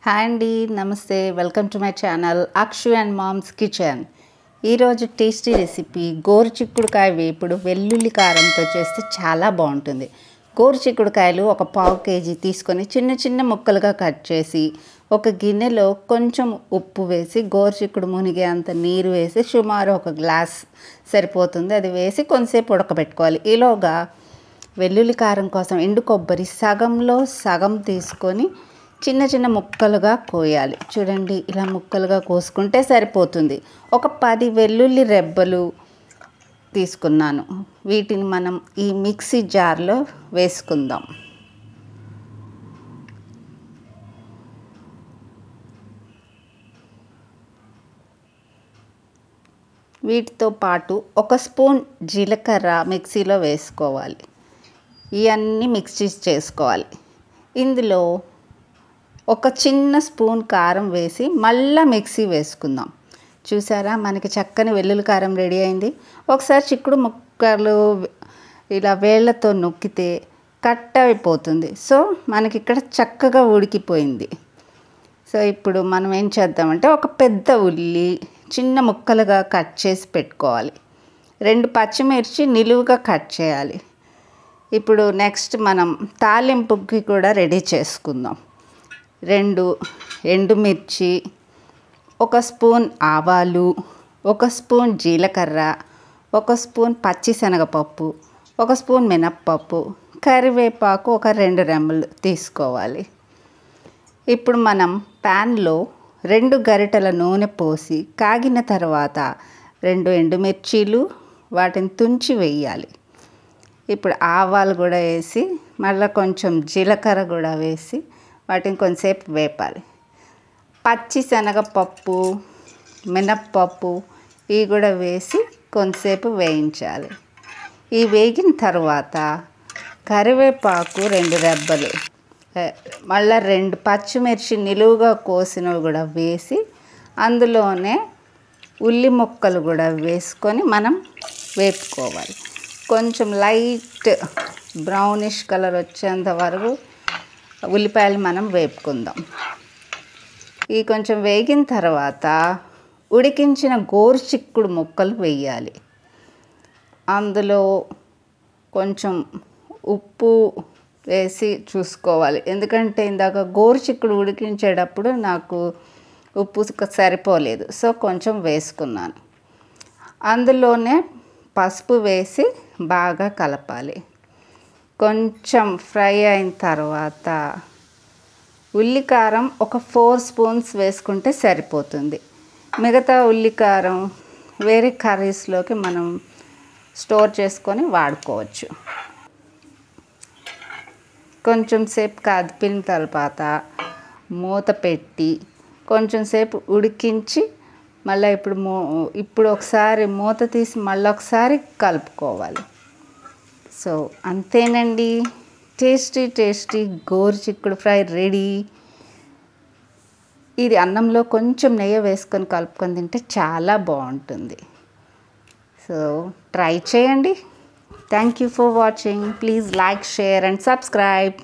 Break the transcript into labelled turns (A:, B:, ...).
A: Hi అండి, నమస్తే. Welcome to my channel Akshu and mom's kitchen. ఈరోజు టేస్టీ రెసిపీ గోరుచిక్కుడుకాయ వేపుడు వెల్లుల్లి కారంతో చేస్తే చాలా బాగుంటుంది. గోరుచిక్కుడుకాయలు ఒక 1/2 kg తీసుకొని చిన్న చిన్న ముక్కలుగా కట్ చేసి ఒక గిన్నెలో కొంచెం ఉప్పు వేసి గోరుచిక్కుడు మునిగే అంత నీరు వేసి సుమారు 1 గ్లాస్ సరిపోతుంది. అది వేసి కొంతసేపు ఉడకబెట్టుకోవాలి. ఈలోగా వెల్లుల్లి కారం కోసం ఎండు కొబ్బరి సగంలో సగం తీసుకొని చిన్న చిన్న ముక్కలుగా కోయాలి. చూడండి, ఇలా ముక్కలుగా కోసుకుంటే సరిపోతుంది. ఒక 10 వెల్లుల్లి రెబ్బలు తీసుకున్నాను. వీటిని మనం ఈ మిక్సీ జార్లో వేసుకుందాం. వీటితో పాటు 1 స్పూన్ జీలకర్ర మిక్సీలో వేసుకోవాలి. ఇవన్నీ మిక్సీ చేసుకోవాలి. ఇందులో ఒక చిన్న స్పూన్ కారం వేసి మళ్ళీ మిక్సీ వేసుకుందాం. చూసారా, మనకి చక్కని వెల్లుల్లి కారం రెడీ అయింది. ఒకసారి చిక్కుడు ముక్కలు ఇలా వేళ్ళతో నొక్కితే కట్ అయిపోతుంది. సో మనకి ఇక్కడ చక్కగా ఉడికిపోయింది. సో ఇప్పుడు మనం ఏం చేద్దామంటే ఒక పెద్ద ఉల్లి చిన్న ముక్కలుగా కట్ చేసి పెట్టుకోవాలి. 2 పచ్చిమిర్చి నిలువుగా కట్ చేయాలి. ఇప్పుడు నెక్స్ట్ మనం తాలింపుకి కూడా రెడీ చేసుకుందాం. 2 ఎండుమిర్చి, 1 స్పూన్ ఆవాలు, 1 స్పూన్ జీలకర్ర, 1 స్పూన్ పచ్చిశనగపప్పు, 1 స్పూన్ మినప్పప్పు, కరివేపాకు ఒక 2 రెమ్మలు తీసుకోవాలి. ఇప్పుడు మనం ప్యాన్లో 2 గరిటెల నూనె పోసి కాగిన తర్వాత 2 ఎండుమిర్చీలు వాటిని తుంచి వేయాలి. ఇప్పుడు ఆవాలు కూడా వేసి మళ్ళీ కొంచెం జీలకర్ర కూడా వేసి వాటిని కొంచెంసేపు వేపాలి. పచ్చిశనగపప్పు, మినప్పప్పు ఇవి కూడా వేసి కొంచెంసేపు వేయించాలి. ఈ వేగిన తర్వాత కరివేపాకు 2 రెబ్బలు, మళ్ళీ 2 పచ్చిమిర్చి నిలువుగా కోసినవి కూడా వేసి అందులోనే ఉల్లి ముక్కలు కూడా వేసుకొని మనం వేపుకోవాలి. కొంచెం లైట్ బ్రౌనిష్ కలర్ వచ్చేంత వరకు ఉల్లిపాయలు మనం వేపుకుందాం. ఈ కొంచెం వేగిన తర్వాత ఉడికించిన గోరుచిక్కుడు ముక్కలు వేయాలి. అందులో కొంచెం ఉప్పు వేసి చూసుకోవాలి. ఎందుకంటే ఇందాక గోరుచిక్కుడు ఉడికించేటప్పుడు నాకు ఉప్పు సరిపోలేదు. సో కొంచెం వేసుకున్నాను. అందులోనే పసుపు వేసి బాగా కలపాలి. కొంచెం ఫ్రై అయిన తర్వాత ఉల్లికారం ఒక 4 స్పూన్స్ వేసుకుంటే సరిపోతుంది. మిగతా ఉల్లికారం వేరే కర్రీస్లోకి మనం స్టోర్ చేసుకొని వాడుకోవచ్చు. కొంచెం సేపు కదిపిన తర్వాత మూత పెట్టి కొంచెం సేపు ఉడికించి మళ్ళీ ఇప్పుడు ఒకసారి మూత తీసి మళ్ళీ ఒకసారి కలుపుకోవాలి. సో అంతేనండి, టేస్టీ టేస్టీ గోరుచిక్కుడు ఫ్రై రెడీ. ఇది అన్నంలో కొంచెం నెయ్యి వేసుకొని కలుపుకొని తింటే చాలా బాగుంటుంది. సో ట్రై చేయండి. Thank you for watching. Please like, share and subscribe.